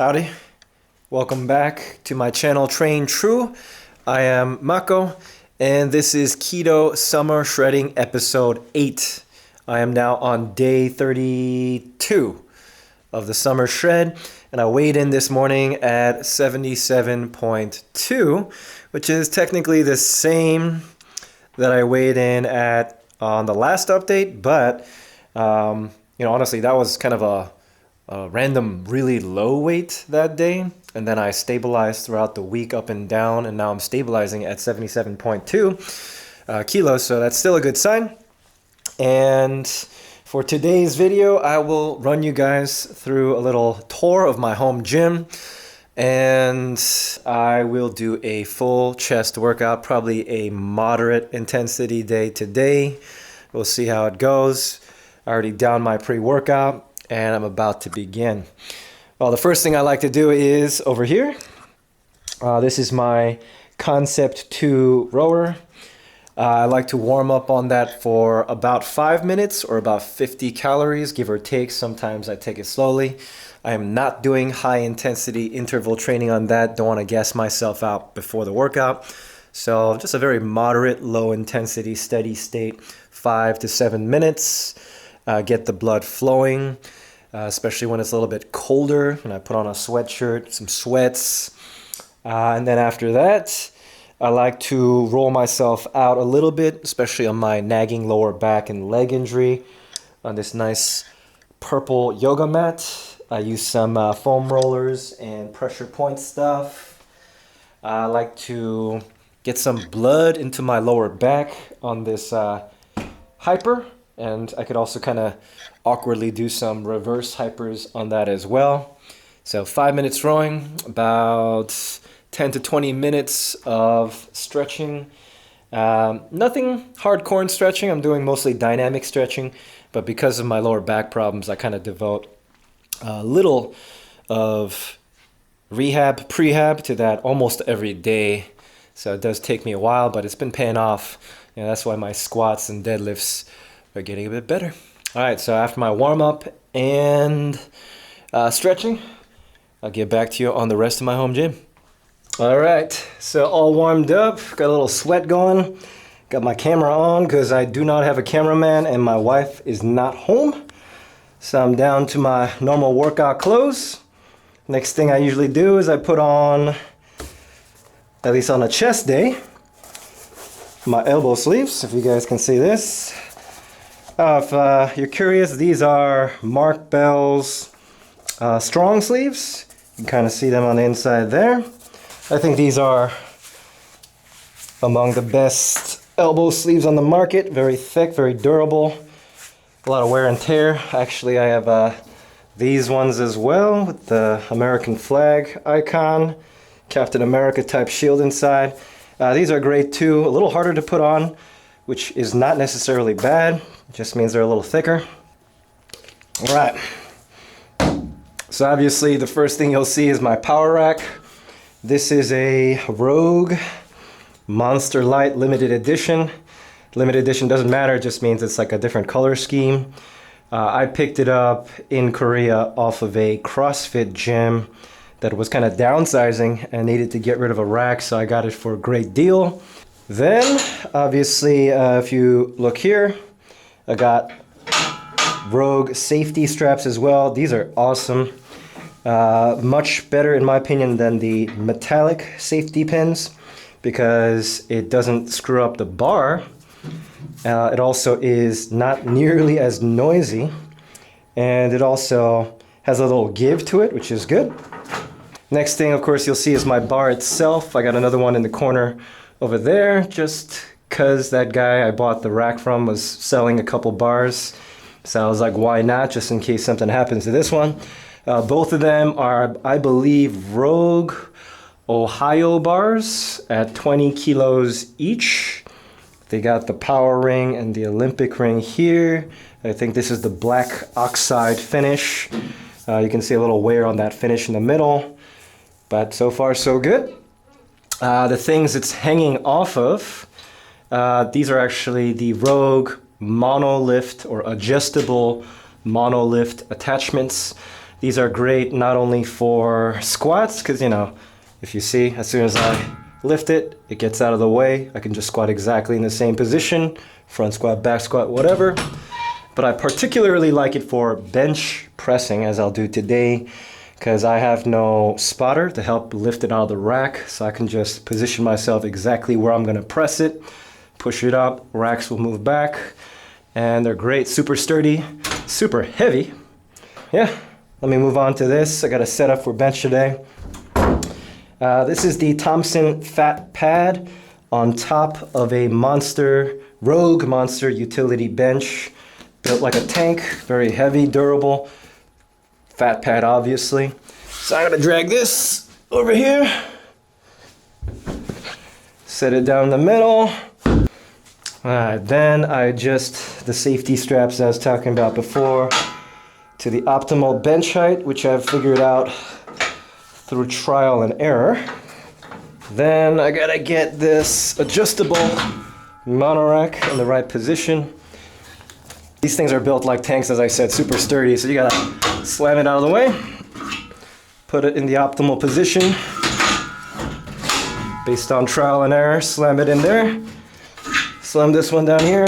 Howdy, welcome back to my channel Train True. I am Mako and this is Keto Summer Shredding episode 8. I am now on day 32 of the summer shred and I weighed in this morning at 77.2, which is technically the same that I weighed in at on the last update, but honestly that was kind of a random really low weight that day, and then I stabilized throughout the week up and down, and now I'm stabilizing at 77.2 kilos, so that's still a good sign. And for today's video I will run you guys through a little tour of my home gym, and I will do a full chest workout, probably a moderate intensity day today. We'll see how it goes. I already downed my pre-workout and I'm about to begin. Well, the first thing I like to do is over here. This is my Concept 2 rower. I like to warm up on that for about 5 minutes or about 50 calories, give or take. Sometimes I take it slowly. I am not doing high intensity interval training on that. Don't want to gas myself out before the workout. So just a very moderate, low intensity, steady state, 5 to 7 minutes. Get the blood flowing. Especially when it's a little bit colder, and I put on a sweatshirt, some sweats. And then after that, I like to roll myself out a little bit, especially on my nagging lower back and leg injury, on this nice purple yoga mat. I use some foam rollers and pressure point stuff. I like to get some blood into my lower back on this hyper. And I could also kind of awkwardly do some reverse hypers on that as well. So 5 minutes rowing, about 10 to 20 minutes of stretching. Nothing hardcore in stretching. I'm doing mostly dynamic stretching, but because of my lower back problems, I kind of devote a little of rehab, prehab to that almost every day. So it does take me a while, but it's been paying off. And that's why my squats and deadlifts are getting a bit better. All right, so after my warm-up and stretching, I'll get back to you on the rest of my home gym. All right, so all warmed up, got a little sweat going, got my camera on because I do not have a cameraman and my wife is not home. So I'm down to my normal workout clothes. Next thing I usually do is I put on, at least on a chest day, my elbow sleeves, if you guys can see this. If you're curious, these are Mark Bell's strong sleeves. You can kind of see them on the inside there. I think these are among the best elbow sleeves on the market. Very thick, very durable. A lot of wear and tear. Actually, I have these ones as well with the American flag icon, Captain America type shield inside. These are great too. A little harder to put on, which is not necessarily bad. It just means they're a little thicker. All right. So obviously the first thing you'll see is my power rack. This is a Rogue Monster Light limited edition. Limited edition doesn't matter, it just means it's like a different color scheme. I picked it up in Korea off of a CrossFit gym that was kind of downsizing and needed to get rid of a rack, so I got it for a great deal. Then, obviously, if you look here, I got Rogue safety straps as well. These are awesome. Much better, in my opinion, than the metallic safety pins because it doesn't screw up the bar. It also is not nearly as noisy, and it also has a little give to it, which is good. Next thing, of course, you'll see is my bar itself. I got another one in the corner over there, just because that guy I bought the rack from was selling a couple bars. So I was like, why not, just in case something happens to this one. Both of them are, I believe, Rogue Ohio bars at 20 kilos each. They got the power ring and the Olympic ring here. I think this is the black oxide finish. You can see a little wear on that finish in the middle, but so far so good. The things it's hanging off of, these are actually the Rogue monolift or adjustable monolift attachments. These are great not only for squats, because, you know, if you see, as soon as I lift it, it gets out of the way. I can just squat exactly in the same position, front squat, back squat, whatever. But I particularly like it for bench pressing, as I'll do today, because I have no spotter to help lift it out of the rack. So I can just position myself exactly where I'm gonna press it, push it up, racks will move back, and they're great, super sturdy, super heavy. Yeah, let me move on to this. I got a setup for bench today. This is the Thompson Fat Pad on top of a Rogue Monster utility bench. Built like a tank, very heavy, durable. Fat pad, obviously. So I'm gonna drag this over here. Set it down the middle. Then I adjust the safety straps I was talking about before to the optimal bench height, which I've figured out through trial and error. Then I gotta get this adjustable monorack in the right position. These things are built like tanks, as I said, super sturdy, so you gotta slam it out of the way, put it in the optimal position. Based on trial and error, slam it in there. Slam this one down here.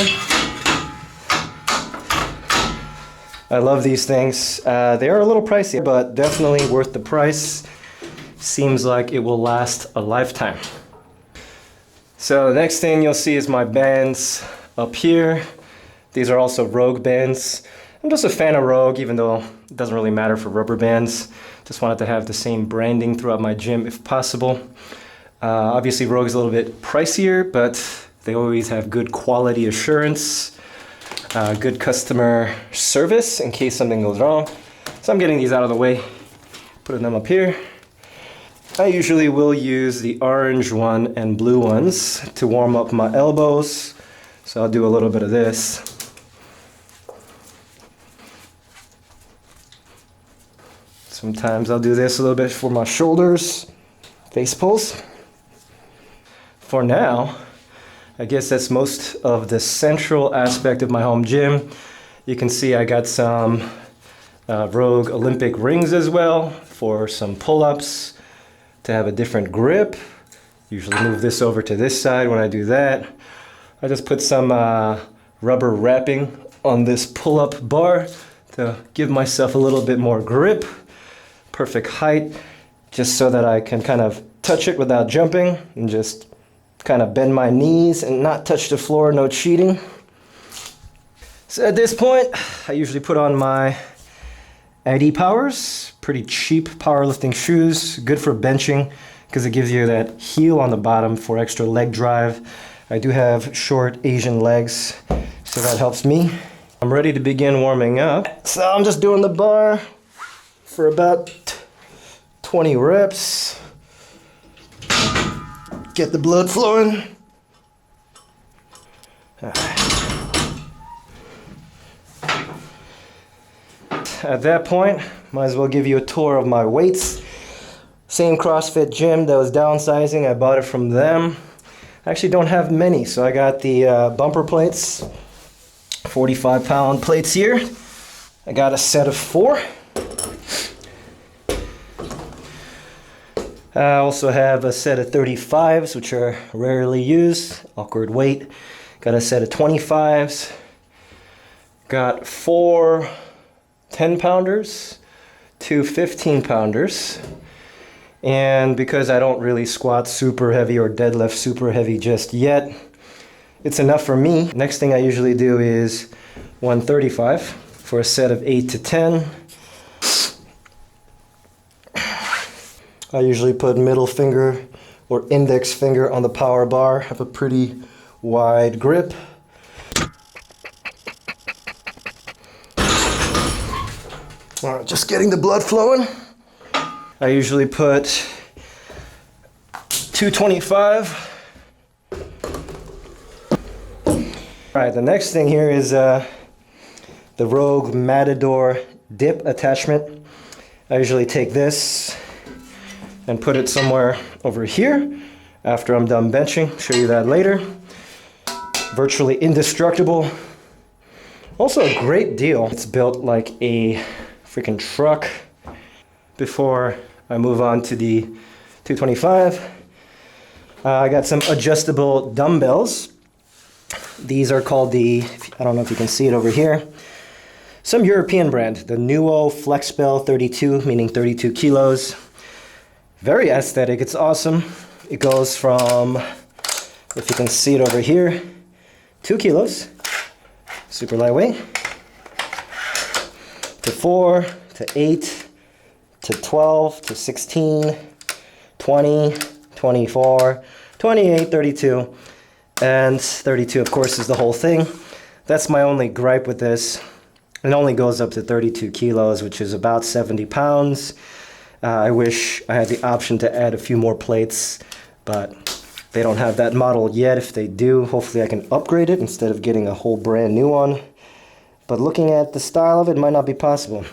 I love these things. They are a little pricey, but definitely worth the price. Seems like it will last a lifetime. So the next thing you'll see is my bands up here. These are also Rogue bands. I'm just a fan of Rogue, even though it doesn't really matter for rubber bands. Just wanted to have the same branding throughout my gym if possible. Obviously Rogue is a little bit pricier, but they always have good quality assurance, good customer service in case something goes wrong. So I'm getting these out of the way, putting them up here. I usually will use the orange one and blue ones to warm up my elbows. So I'll do a little bit of this. Sometimes I'll do this a little bit for my shoulders, face pulls. For now, I guess that's most of the central aspect of my home gym. You can see I got some Rogue Olympic rings as well for some pull-ups to have a different grip. Usually move this over to this side when I do that. I just put some rubber wrapping on this pull-up bar to give myself a little bit more grip. Perfect height, just so that I can kind of touch it without jumping and just kind of bend my knees and not touch the floor, no cheating. So at this point, I usually put on my ID Powers, pretty cheap powerlifting shoes, good for benching because it gives you that heel on the bottom for extra leg drive. I do have short Asian legs, so that helps me. I'm ready to begin warming up. So I'm just doing the bar for about 20 reps. Get the blood flowing. At that point, might as well give you a tour of my weights. Same CrossFit gym that was downsizing, I bought it from them. I actually don't have many, so I got the bumper plates, 45-pound plates here. I got a set of 4. I also have a set of 35s, which are rarely used, awkward weight. Got a set of 25s. Got 4 10-pounders, 2 15-pounders. And because I don't really squat super heavy or deadlift super heavy just yet, it's enough for me. Next thing I usually do is 135 for a set of 8 to 10. I usually put middle finger or index finger on the power bar, have a pretty wide grip. All right, just getting the blood flowing. I usually put 225. All right, the next thing here is the Rogue Matador dip attachment. I usually take this and put it somewhere over here after I'm done benching. Show you that later. Virtually indestructible. Also a great deal. It's built like a freaking truck. before I move on to the 225. I got some adjustable dumbbells. These are called the, I don't know if you can see it over here, some European brand, the Nuo FlexBell 32, meaning 32 kilos. Very aesthetic, it's awesome. It goes from, if you can see it over here, 2 kilos, super lightweight, to 4, to 8, to 12, to 16, 20, 24, 28, 32, and 32 of course is the whole thing. That's my only gripe with this. It only goes up to 32 kilos, which is about 70 pounds. I wish I had the option to add a few more plates, but they don't have that model yet. If they do, hopefully I can upgrade it instead of getting a whole brand new one. But looking at the style of it, might not be possible.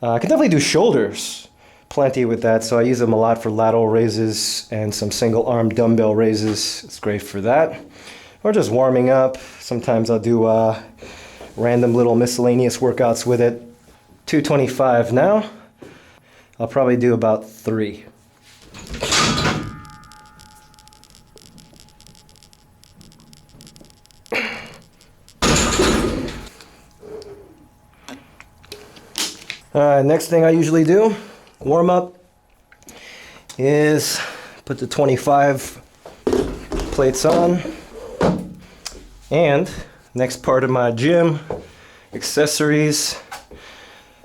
I can definitely do shoulders plenty with that, so I use them a lot for lateral raises and some single arm dumbbell raises. It's great for that. Or just warming up. Sometimes I'll do random little miscellaneous workouts with it. 225 now. I'll probably do about 3. Next thing I usually do, warm up, is put the 25 plates on. And next part of my gym, accessories.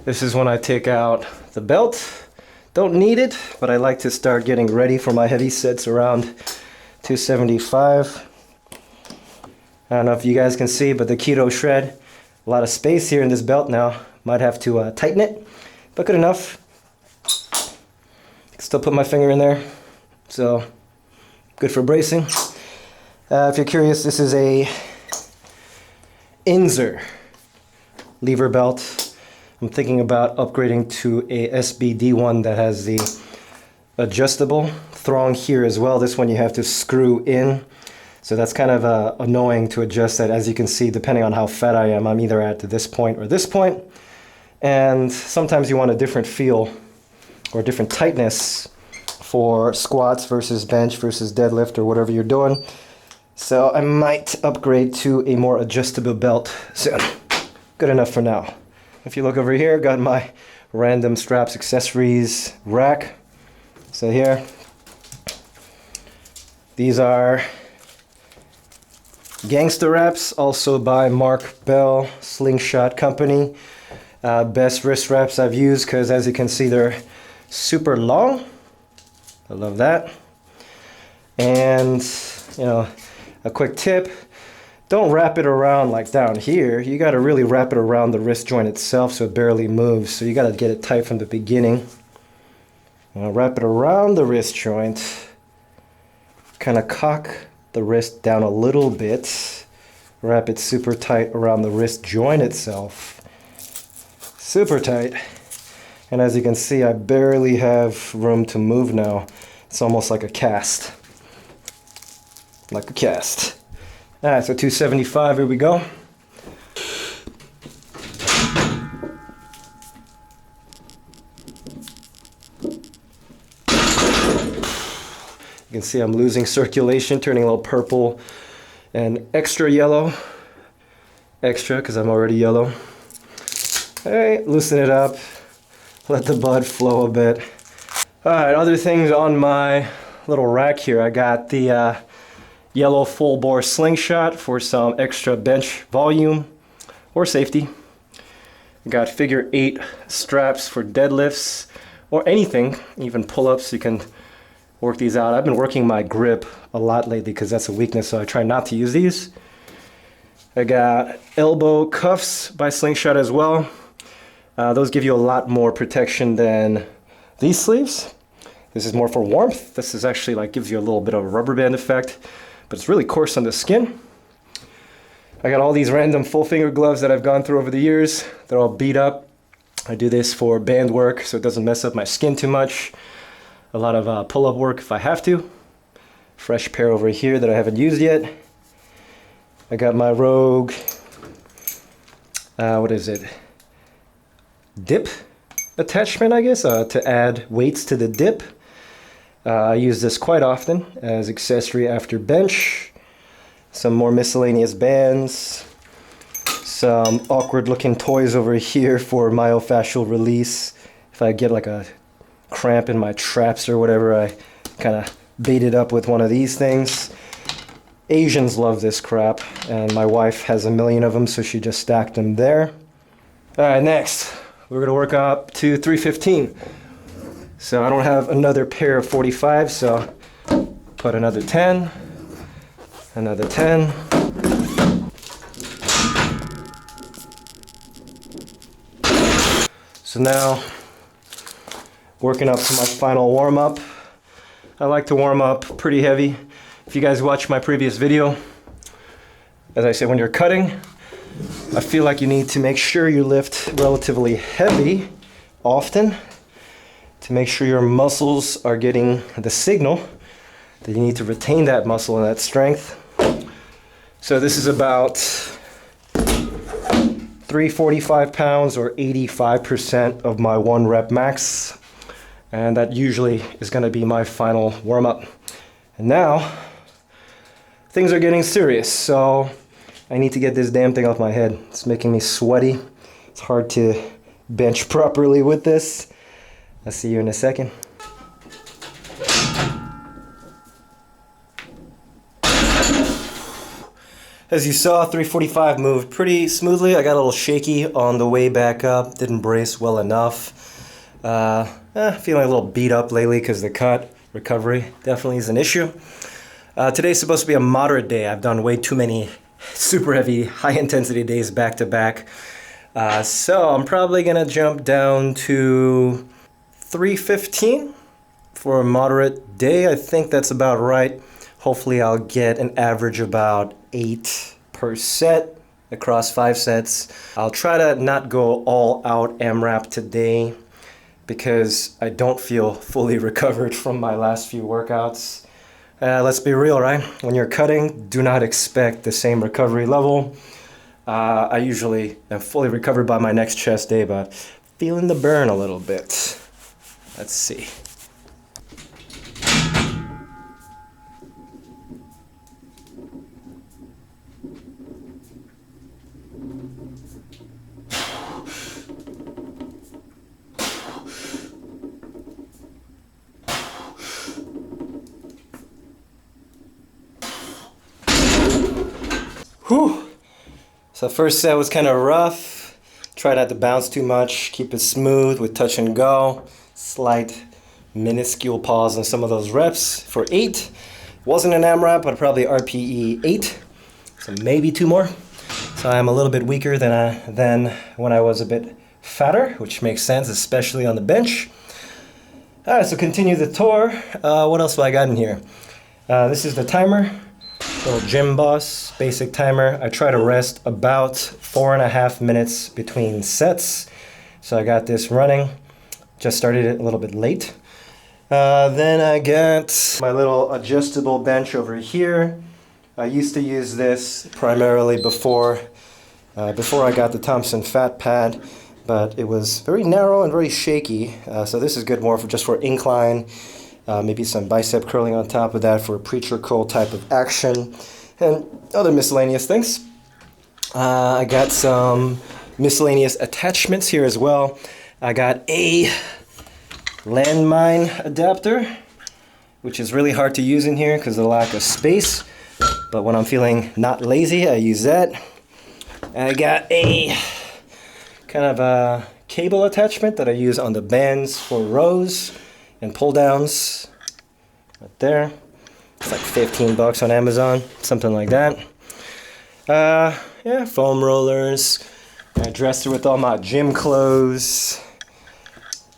This is when I take out the belt. Don't need it, but I like to start getting ready for my heavy sets around 275. I don't know if you guys can see, but the KETO shred, a lot of space here in this belt now. Might have to tighten it, but good enough. Still put my finger in there, so good for bracing. If you're curious, this is a Inzer lever belt. I'm thinking about upgrading to a SBD one that has the adjustable thong here as well. This one you have to screw in, so that's kind of annoying to adjust that. As you can see, depending on how fat I am, I'm either at this point or this point. And sometimes you want a different feel or different tightness for squats versus bench versus deadlift or whatever you're doing. So I might upgrade to a more adjustable belt soon. Good enough for now. If you look over here, got my random straps accessories rack. So here, these are gangster wraps, also by Mark Bell Slingshot Company. Best wrist wraps I've used because, as you can see, they're super long. I love that. And, you know, a quick tip, don't wrap it around like down here. You got to really wrap it around the wrist joint itself so it barely moves. So you got to get it tight from the beginning. Wrap it around the wrist joint. Kind of cock the wrist down a little bit. Wrap it super tight around the wrist joint itself. Super tight. And as you can see, I barely have room to move now. It's almost like a cast. Like a cast. Alright, so 275, here we go. You can see I'm losing circulation, turning a little purple and extra yellow. Extra, because I'm already yellow. Alright, loosen it up. Let the blood flow a bit. Alright, other things on my little rack here. I got the yellow full bore slingshot for some extra bench volume or safety. I got figure 8 straps for deadlifts or anything, even pull-ups. You can work these out. I've been working my grip a lot lately because that's a weakness, so I try not to use these. I got elbow cuffs by Slingshot as well. Those give you a lot more protection than these sleeves. This is more for warmth. This is actually like gives you a little bit of a rubber band effect, but it's really coarse on the skin. I got all these random full finger gloves that I've gone through over the years. They're all beat up. I do this for band work so it doesn't mess up my skin too much. A lot of pull-up work if I have to. Fresh pair over here that I haven't used yet. I got my Rogue, what is it? Dip attachment, I guess, to add weights to the dip. I use this quite often as accessory after bench. Some more miscellaneous bands. Some awkward looking toys over here for myofascial release. If I get like a cramp in my traps or whatever, I kind of bait it up with one of these things. Asians love this crap, and my wife has a million of them, so she just stacked them there. All right, next, we're gonna work up to 315. So I don't have another pair of 45, so put another 10, another 10. So now, working up to my final warm-up. I like to warm up pretty heavy. If you guys watched my previous video, as I said, when you're cutting, I feel like you need to make sure you lift relatively heavy often to make sure your muscles are getting the signal that you need to retain that muscle and that strength. So this is about 345 pounds or 85% of my 1 rep max. And that usually is going to be my final warm-up. And now, things are getting serious, so I need to get this damn thing off my head. It's making me sweaty. It's hard to bench properly with this. I'll see you in a second. As you saw, 345 moved pretty smoothly. I got a little shaky on the way back up. Didn't brace well enough. Feeling a little beat up lately because the cut recovery definitely is an issue. Today's supposed to be a moderate day. I've done way too many super heavy, high intensity days back to back. So I'm probably gonna jump down to 315 for a moderate day. I think that's about right. Hopefully I'll get an average about 8 per set across 5 sets. I'll try to not go all out AMRAP today because I don't feel fully recovered from my last few workouts. Let's be real, right? When you're cutting, do not expect the same recovery level. I usually am fully recovered by my next chest day, but feeling the burn a little bit. Let's see. Whew. So the first set was kind of rough. Try not to bounce too much. Keep it smooth with touch and go. Slight minuscule pause on some of those reps for 8. Wasn't an AMRAP, but probably RPE 8. So maybe 2 more. So I'm a little bit weaker than when I was a bit fatter, which makes sense, especially on the bench. All right, so continue the tour. What else do I got in here? This is the timer. Little Gym Boss basic timer. I try to rest about 4.5 minutes between sets. So I got this running. Just started it a little bit late. Then I got my little adjustable bench over here. I used to use this primarily before I got the Thompson Fat Pad, but it was very narrow and very shaky. So this is good more for just for incline. Maybe some bicep curling on top of that for a preacher curl type of action, and other miscellaneous things. I got some miscellaneous attachments here as well. I got a landmine adapter, which is really hard to use in here because of the lack of space. But when I'm feeling not lazy, I use that. I got a kind of a cable attachment that I use on the bands for rows and pull downs right there. It's like 15 bucks on Amazon, something like that. Yeah, foam rollers. I dressed it with all my gym clothes.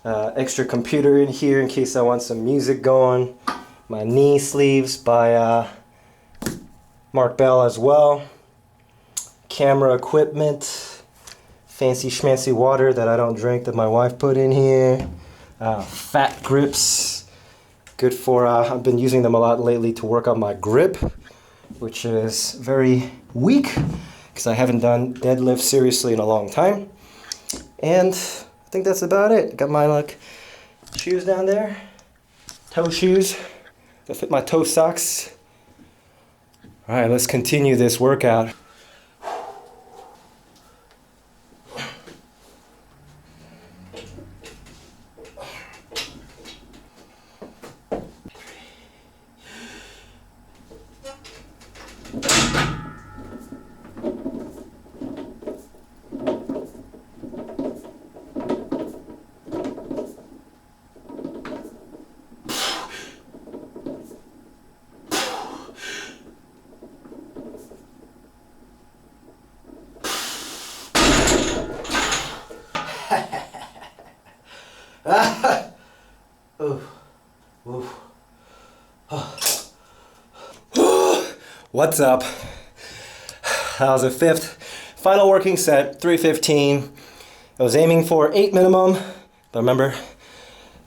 Extra computer in here in case I want some music going. My knee sleeves by Mark Bell as well. Camera equipment. Fancy schmancy water that I don't drink that my wife put in here. Fat grips, good for, I've been using them a lot lately to work on my grip, which is very weak because I haven't done deadlift seriously in a long time. And I think that's about it. Got my like shoes down there, toe shoes that fit my toe socks. All right, let's continue this workout. What's up? That was a fifth final working set, 315. I was aiming for 8 minimum, but remember,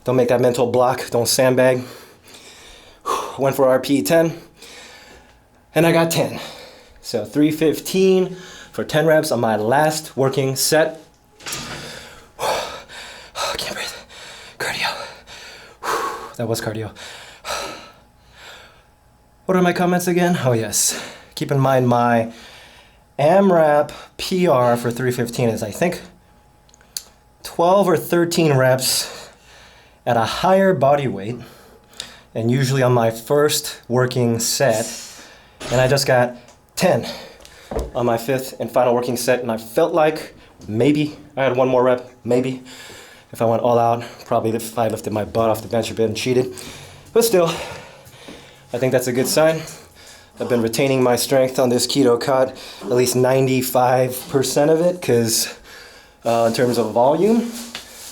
don't make that mental block, don't sandbag. Went for RPE 10, and I got 10. So 315 for 10 reps on my last working set. I can't breathe. Cardio. That was cardio. What are my comments again? Oh yes. Keep in mind my AMRAP PR for 315 is I think 12 or 13 reps at a higher body weight, and usually on my first working set, and I just got 10 on my fifth and final working set, and I felt like maybe I had one more rep, maybe if I went all out, probably if I lifted my butt off the bench a bit and cheated, but still I think that's a good sign. I've been retaining my strength on this keto cut, at least 95% of it, because in terms of volume,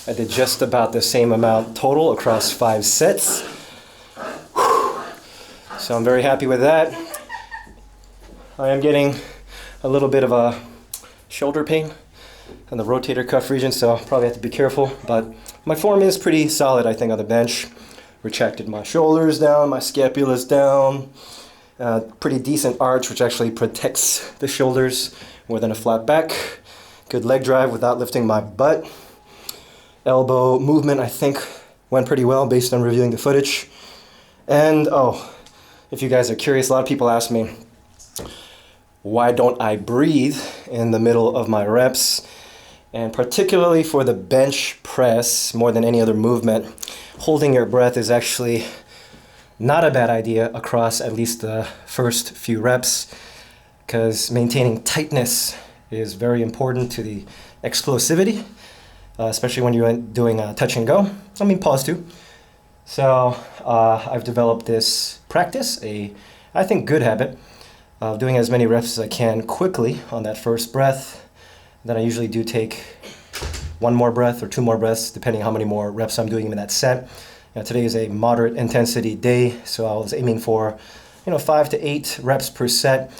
I did just about the same amount total across 5 sets. So I'm very happy with that. I am getting a little bit of a shoulder pain in the rotator cuff region, so I'll probably have to be careful, but my form is pretty solid, I think, on the bench. Retracted my shoulders down, my scapula's down. Pretty decent arch, which actually protects the shoulders more than a flat back. Good leg drive without lifting my butt. Elbow movement, I think, went pretty well based on reviewing the footage. And, oh, if you guys are curious, a lot of people ask me, why don't I breathe in the middle of my reps? And particularly for the bench press, more than any other movement, holding your breath is actually not a bad idea across at least the first few reps, because maintaining tightness is very important to the explosivity, especially when you're doing touch and go. I mean, pause too. So I've developed this practice, I think good habit, of doing as many reps as I can quickly on that first breath. Then I usually do take one more breath or 2 more breaths, depending how many more reps I'm doing in that set. Today is a moderate intensity day, so I was aiming for 5 to 8 reps per set,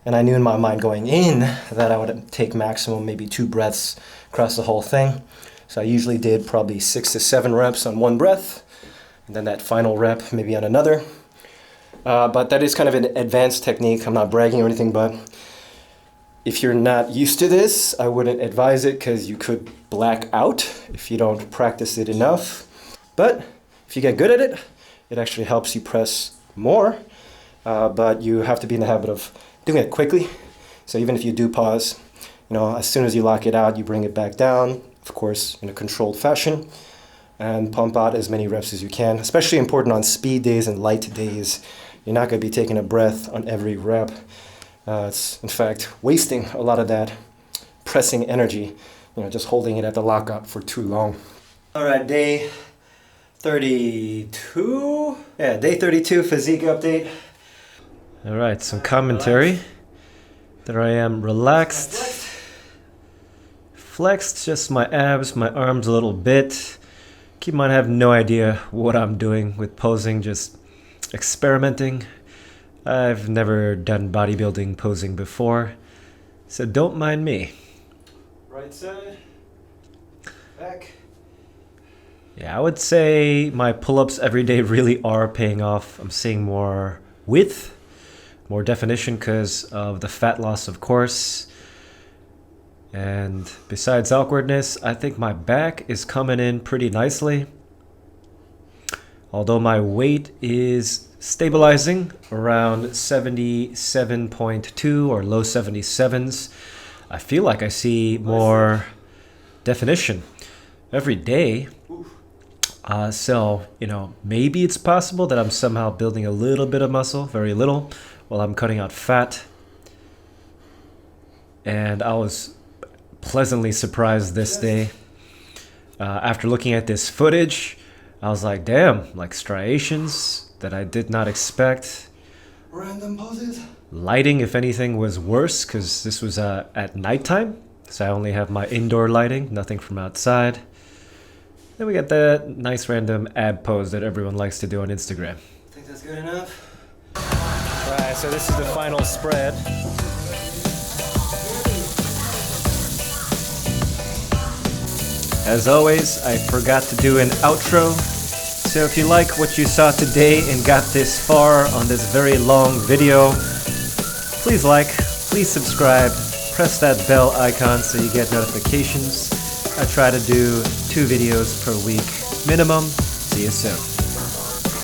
and I knew in my mind going in that I would take maximum maybe 2 breaths across the whole thing. So I usually did probably 6 to 7 reps on one breath, and then that final rep maybe on another. But that is kind of an advanced technique. I'm not bragging or anything, but if you're not used to this, I wouldn't advise it, because you could black out if you don't practice it enough. But if you get good at it, it actually helps you press more, but you have to be in the habit of doing it quickly. So even if you do pause, as soon as you lock it out, you bring it back down, of course, in a controlled fashion, and pump out as many reps as you can. Especially important on speed days and light days. You're not going to be taking a breath on every rep. It's, in fact, wasting a lot of that pressing energy, just holding it at the lockout for too long. All right, day 32. Yeah, day 32 physique update. All right, some commentary. There I am, relaxed, flexed just my abs, my arms a little bit. Keep in mind, I have no idea what I'm doing with posing, just experimenting. I've never done bodybuilding posing before, so don't mind me. Right side, back. Yeah, I would say my pull-ups every day really are paying off. I'm seeing more width, more definition because of the fat loss, of course. And besides awkwardness, I think my back is coming in pretty nicely. Although my weight is stabilizing around 77.2 or low 77s, I feel like I see more definition every day. So, maybe it's possible that I'm somehow building a little bit of muscle, very little, while I'm cutting out fat. And I was pleasantly surprised this day. After looking at this footage, I was like, damn, like striations that I did not expect. Random poses. Lighting, if anything, was worse because this was at nighttime. So I only have my indoor lighting, nothing from outside. Then we got that nice random ab pose that everyone likes to do on Instagram. Think that's good enough? Alright, so this is the final spread. As always, I forgot to do an outro. So if you like what you saw today and got this far on this very long video, please like, please subscribe, press that bell icon so you get notifications. I try to do 2 videos per week minimum. See you soon.